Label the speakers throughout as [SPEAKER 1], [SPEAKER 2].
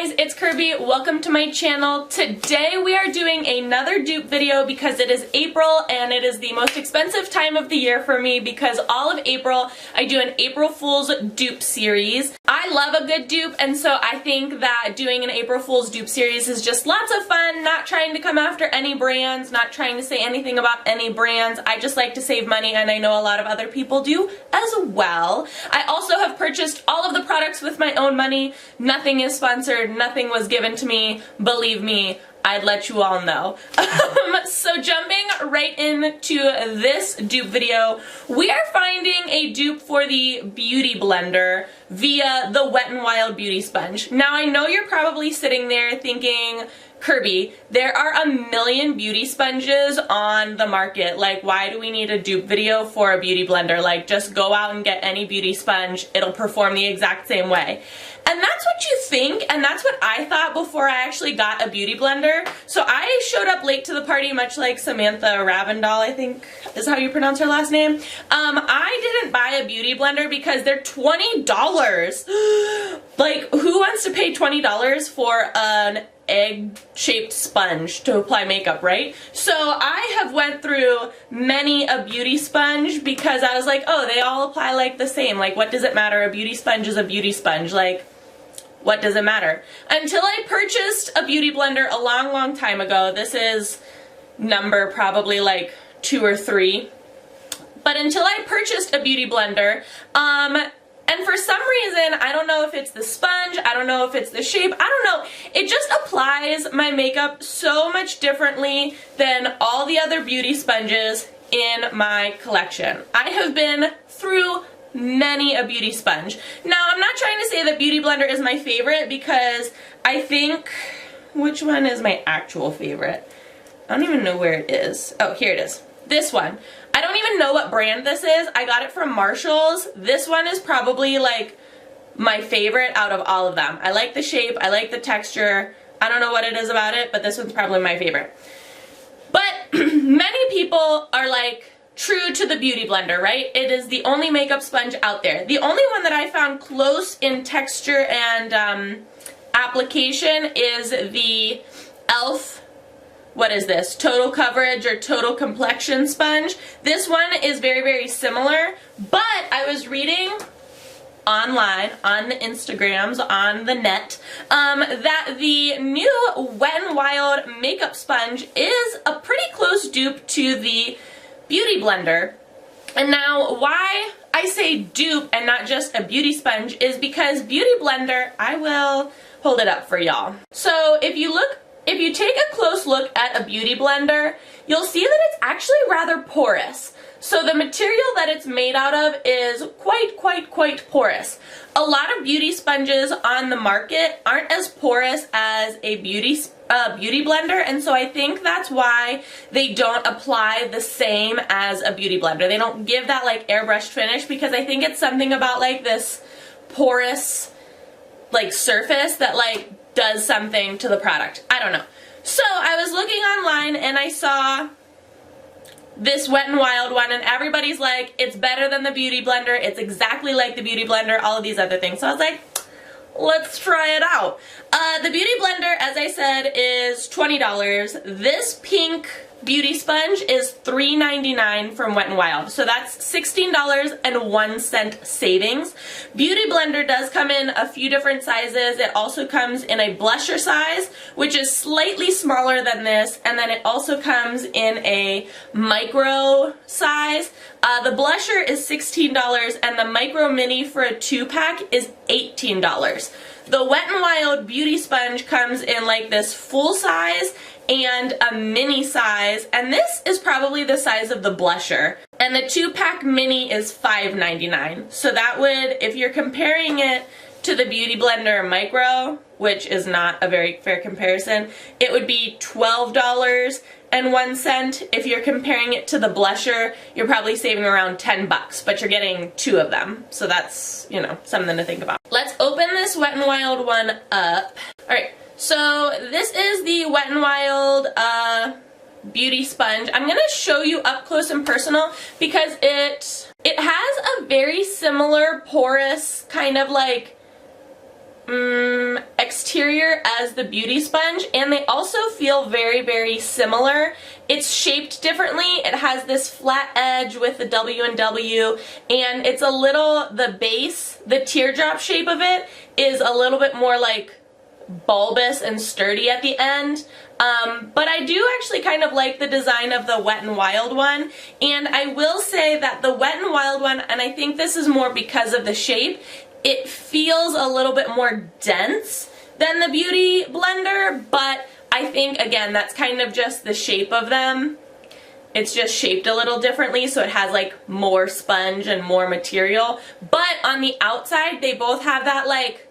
[SPEAKER 1] guys, it's Kirby. Welcome to my channel. Today we are doing another dupe video because it is April and it is the most expensive time of the year for me because all of April I do an April Fool's dupe series. I love a good dupe, and so I think that doing an April Fool's dupe series is just lots of fun, not trying to come after any brands, not trying to say anything about any brands. I just like to save money, and I know a lot of other people do as well. I also have purchased all of the products with my own money. Nothing is sponsored, nothing was given to me. Believe me, I'd let you all know. So jumping right into this dupe video, we are finding a dupe for the Beauty Blender via the Wet n Wild Beauty Sponge. Now I know you're probably sitting there thinking, Kirby, there are a million beauty sponges on the market. Like, why do we need a dupe video for a beauty blender? Like, just go out and get any beauty sponge. It'll perform the exact same way. And that's what you think, and that's what I thought before I actually got a beauty blender. So I showed up late to the party, much like Samantha Ravendall, I think is how you pronounce her last name. I didn't buy a beauty blender because they're $20. Like, who wants to pay $20 for an egg-shaped sponge to apply makeup, right? So I have went through many a beauty sponge because I was like, oh, they all apply like the same. Like, what does it matter? A beauty sponge is a beauty sponge. Like, what does it matter? Until I purchased a beauty blender a long time ago. This is number probably like 2 or 3. But until I purchased a beauty blender, and for some reason, I don't know if it's the sponge, I don't know if it's the shape, I don't know. It just applies my makeup so much differently than all the other beauty sponges in my collection. I have been through many a beauty sponge. Now, I'm not trying to say that Beauty Blender is my favorite because I think, which one is my actual favorite? I don't even know where it is. Oh, here it is. This one. I don't even know what brand this is. I got it from Marshall's. This one is probably like my favorite out of all of them. I like the shape, I like the texture. I don't know what it is about it, but this one's probably my favorite. But many people are like true to the Beauty Blender, right? It is the only makeup sponge out there. The only one that I found close in texture and application is the e.l.f. What is this? Total Coverage or Total Complexion Sponge. This one is very similar, but I was reading online, on the Instagrams, on the net, that the new Wet n Wild makeup sponge is a pretty close dupe to the Beauty Blender. And now why I say dupe and not just a beauty sponge is because Beauty Blender, I will hold it up for y'all. So if you take a close look at a beauty blender, you'll see that it's actually rather porous. So the material that it's made out of is quite porous. A lot of beauty sponges on the market aren't as porous as a beauty blender, and so I think that's why they don't apply the same as a beauty blender. They don't give that like airbrushed finish because I think it's something about like this porous like surface that like does something to the product. I don't know. So I was looking online and I saw this Wet n Wild one and everybody's like, it's better than the Beauty Blender, it's exactly like the Beauty Blender, all of these other things. So I was like, let's try it out. The Beauty Blender, as I said, is $20. This pink beauty sponge is $3.99 from Wet n Wild. So that's $16.01 savings. Beauty Blender does come in a few different sizes. It also comes in a blusher size, which is slightly smaller than this, and then it also comes in a micro size. The blusher is $16 and the micro mini for a 2-pack is $18. The Wet n Wild beauty sponge comes in like this full size and a mini size, and this is probably the size of the blusher. And the 2-pack mini is $5.99. So that would, if you're comparing it to the Beauty Blender Micro, which is not a very fair comparison, it would be $12.01. If you're comparing it to the blusher, you're probably saving around 10 bucks, but you're getting 2 of them. So that's, you know, something to think about. Let's open this Wet n Wild one up. Alright, so this is the Wet n Wild beauty sponge. I'm going to show you up close and personal because it has a very similar porous kind of like exterior blender as the beauty sponge, and they also feel very, very similar. It's shaped differently. It has this flat edge with the W and W, and it's a little, the base, the teardrop shape of it is a little bit more like bulbous and sturdy at the end. But I do actually kind of like the design of the Wet n Wild one, and I will say that the Wet n Wild one, and I think this is more because of the shape, it feels a little bit more dense than the Beauty Blender, but I think, again, that's kind of just the shape of them. It's just shaped a little differently, so it has like more sponge and more material. But on the outside, they both have that like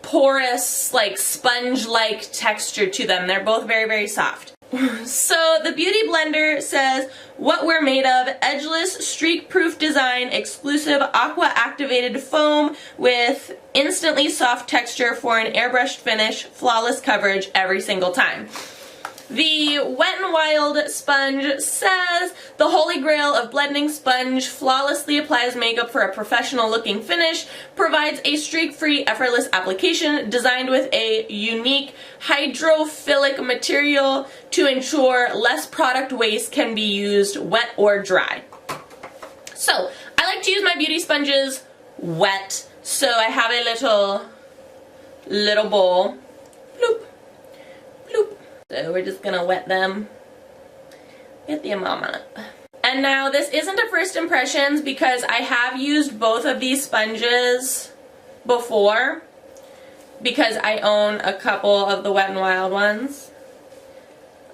[SPEAKER 1] porous, like sponge-like texture to them. They're both very, very soft. So the Beauty Blender says, what we're made of, edgeless, streak-proof design, exclusive aqua-activated foam with instantly soft texture for an airbrushed finish, flawless coverage every single time. The Wet n Wild sponge says, the holy grail of blending sponge, flawlessly applies makeup for a professional looking finish, provides a streak-free, effortless application designed with a unique hydrophilic material to ensure less product waste can be used wet or dry. So, I like to use my beauty sponges wet, so I have a little bowl. Bloop. Bloop. So we're just gonna wet them. Get the mama. And now this isn't a first impressions because I have used both of these sponges before because I own a couple of the Wet n Wild ones.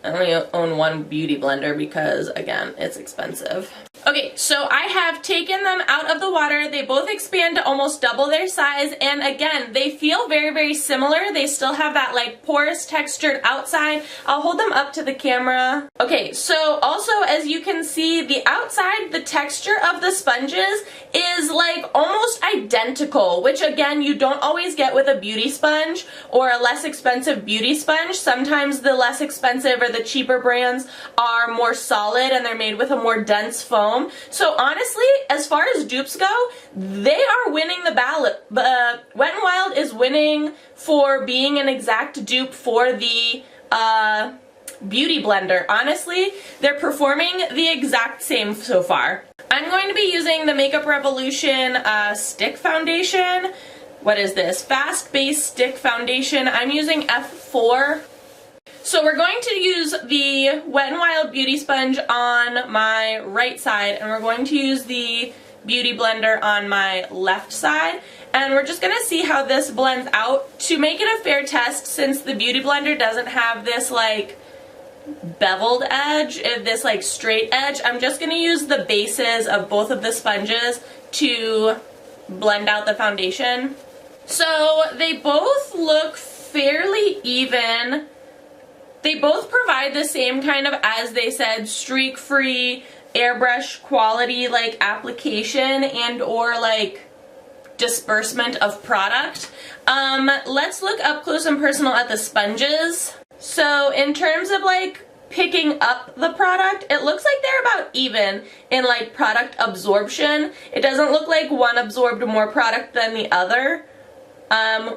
[SPEAKER 1] I only own one Beauty Blender because, again, it's expensive. Okay, so I have taken them out of the water. They both expand to almost double their size, and again, they feel very, very similar. They still have that like porous textured outside. I'll hold them up to the camera. Okay, so also as you can see, the outside, the texture of the sponges is like almost identical, which again, you don't always get with a beauty sponge or a less expensive beauty sponge. Sometimes the less expensive or the cheaper brands are more solid and they're made with a more dense foam. So honestly, as far as dupes go, they are winning the ballot. Wet n Wild is winning for being an exact dupe for the Beauty Blender. Honestly, they're performing the exact same so far. I'm going to be using the Makeup Revolution stick foundation. What is this? Fast Base Stick Foundation. I'm using F4. So we're going to use the Wet n Wild Beauty Sponge on my right side, and we're going to use the Beauty Blender on my left side, and we're just going to see how this blends out. To make it a fair test, since the Beauty Blender doesn't have this like beveled edge, this like straight edge, I'm just going to use the bases of both of the sponges to blend out the foundation. So they both look fairly even. They both provide the same kind of, as they said, streak-free, airbrush quality like application and or like disbursement of product. Let's look up close and personal at the sponges. So in terms of like picking up the product, it looks like they're about even in like product absorption. It doesn't look like one absorbed more product than the other,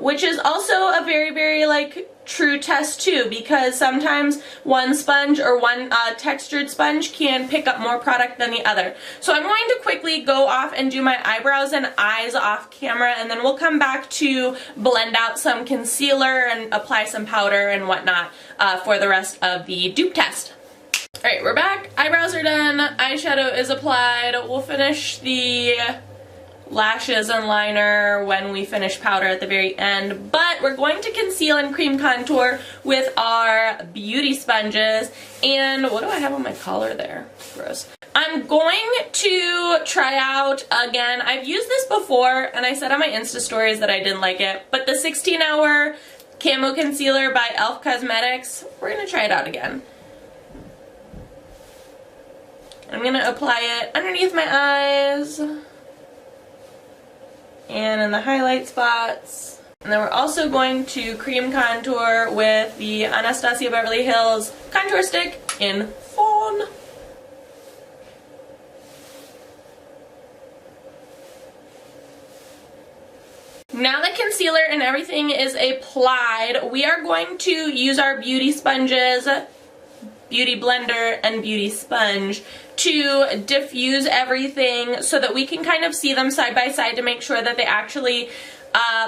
[SPEAKER 1] which is also a very, very like true test too, because sometimes one sponge or one textured sponge can pick up more product than the other. So I'm going to quickly go off and do my eyebrows and eyes off camera, and then we'll come back to blend out some concealer and apply some powder and whatnot for the rest of the dupe test. Alright, we're back. Eyebrows are done. Eyeshadow is applied. We'll finish the lashes and liner when we finish powder at the very end, but we're going to conceal and cream contour with our beauty sponges. And what do I have on my collar there? Gross. I'm going to try out again, I've used this before and I said on my Insta stories that I didn't like it, but the 16-hour camo concealer by e.l.f. Cosmetics, we're going to try it out again. I'm going to apply it underneath my eyes and in the highlight spots. And then we're also going to cream contour with the Anastasia Beverly Hills contour stick in Fawn. Now that concealer and everything is applied, we are going to use our beauty sponges, beauty blender and beauty sponge, to diffuse everything so that we can kind of see them side by side to make sure that they actually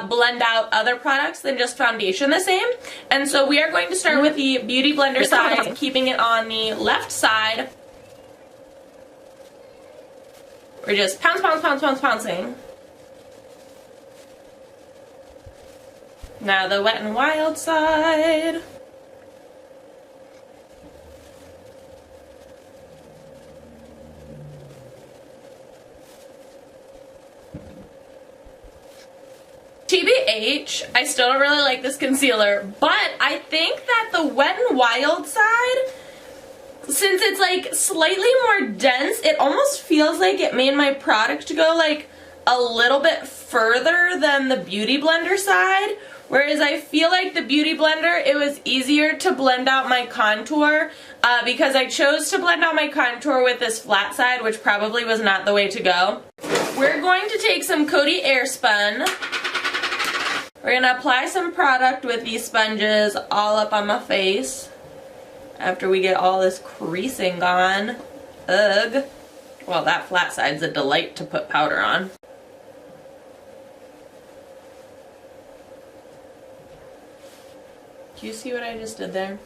[SPEAKER 1] blend out other products than just foundation the same. And so we are going to start with the beauty blender side, keeping it on the left side. We're just pouncing. Now the Wet n Wild side. TBH, I still don't really like this concealer, but I think that the Wet n Wild side, since it's like slightly more dense, it almost feels like it made my product go like a little bit further than the Beauty Blender side. Whereas I feel like the Beauty Blender, it was easier to blend out my contour because I chose to blend out my contour with this flat side, which probably was not the way to go. We're going to take some Coty Airspun. We're going to apply some product with these sponges all up on my face after we get all this creasing gone. Ugh. Well, that flat side's a delight to put powder on. Do you see what I just did there?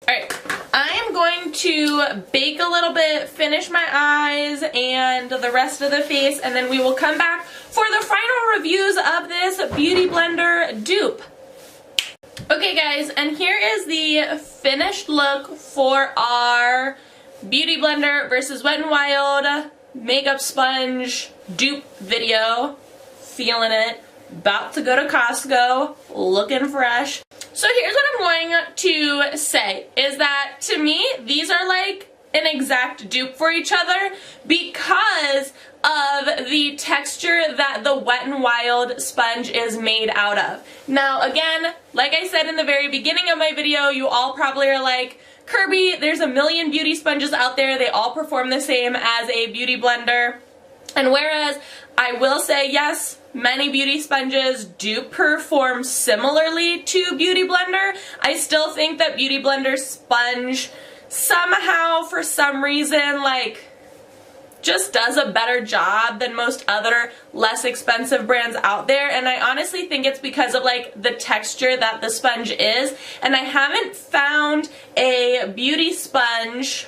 [SPEAKER 1] Alright, I am going to bake a little bit, finish my eyes and the rest of the face, and then we will come back for the final reviews of this Beauty Blender dupe. Okay guys, and here is the finished look for our Beauty Blender versus Wet n Wild makeup sponge dupe video. Feeling it. About to go to Costco, looking fresh. So here's what I'm going to say, is that to me, these are like an exact dupe for each other because of the texture that the Wet n Wild sponge is made out of. Now again, like I said in the very beginning of my video, you all probably are like, Kirby, there's a million beauty sponges out there, they all perform the same as a beauty blender. And whereas I will say, yes, many beauty sponges do perform similarly to Beauty Blender, I still think that Beauty Blender sponge somehow, for some reason, like, just does a better job than most other less expensive brands out there. And I honestly think it's because of like the texture that the sponge is. And I haven't found a beauty sponge,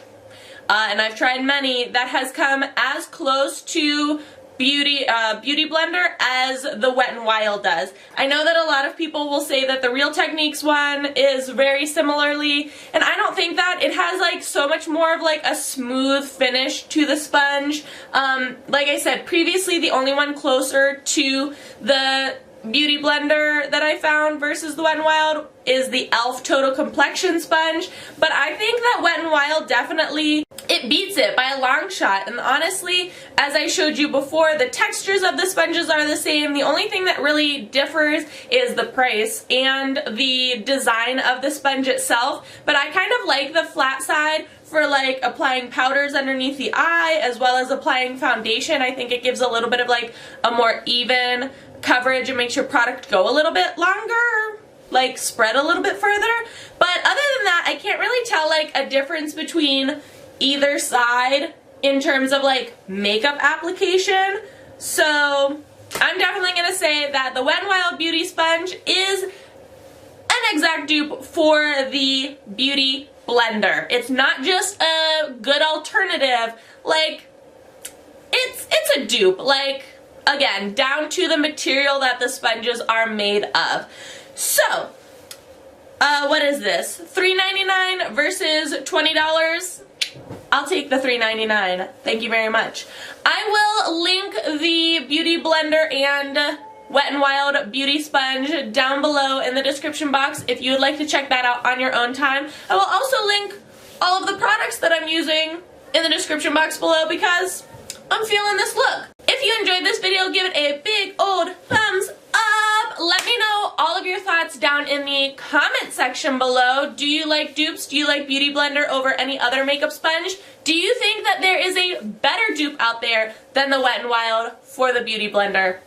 [SPEAKER 1] and I've tried many, that has come as close to Beauty Blender as the Wet n Wild does. I know that a lot of people will say that the Real Techniques one is very similarly, and I don't think that. It has like so much more of like a smooth finish to the sponge. Like I said previously, the only one closer to the Beauty Blender that I found versus the Wet n Wild is the e.l.f. Total Complexion Sponge, but I think that Wet n Wild definitely, it beats it by a long shot. And honestly, as I showed you before, the textures of the sponges are the same. The only thing that really differs is the price and the design of the sponge itself, but I kind of like the flat side for like applying powders underneath the eye as well as applying foundation. I think it gives a little bit of like a more even coverage and makes your product go a little bit longer, like spread a little bit further. But other than that, I can't really tell like a difference between either side in terms of like makeup application. So I'm definitely going to say that the Wet n Wild Beauty Sponge is an exact dupe for the Beauty Blender. It's not just a good alternative, like it's a dupe, like again, down to the material that the sponges are made of. So, what is this? $3.99 versus $20? I'll take the $3.99. Thank you very much. I will link the Beauty Blender and Wet n Wild Beauty Sponge down below in the description box if you would like to check that out on your own time. I will also link all of the products that I'm using in the description box below because I'm feeling this look. If you enjoyed this video, give it a big old thumbs up. Let me know all of your thoughts down in the comment section below. Do you like dupes? Do you like Beauty Blender over any other makeup sponge? Do you think that there is a better dupe out there than the Wet n Wild for the Beauty Blender?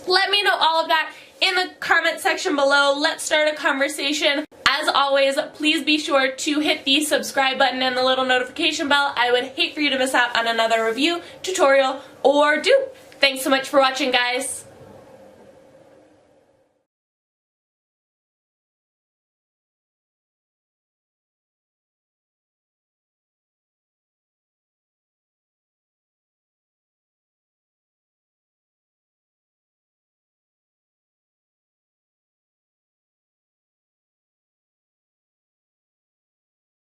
[SPEAKER 1] Let me know all of that in the comment section below. Let's start a conversation. As always, please be sure to hit the subscribe button and the little notification bell. I would hate for you to miss out on another review, tutorial, or dupe. Thanks so much for watching, guys.